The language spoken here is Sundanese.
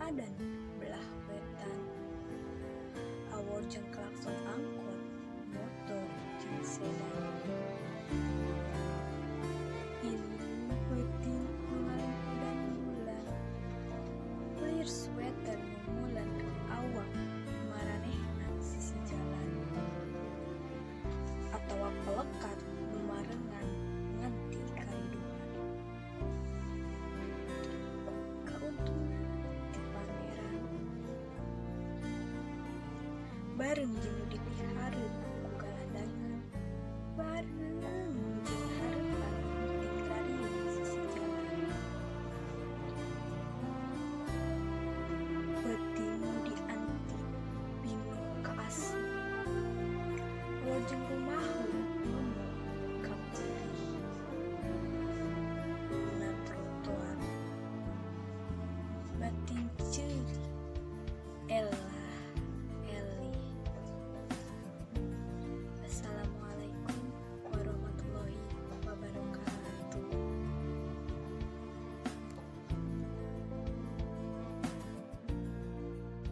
adan belah wetan, awor jeung klakson angkot, motor jeung sedan. Ilmu peuting numaling udan bulan, clear sweater mumulan awak maranehna sisi jalan, atawa pelekat numarengan nganti kariduan. Kauntungan ti pangeran bareng jeung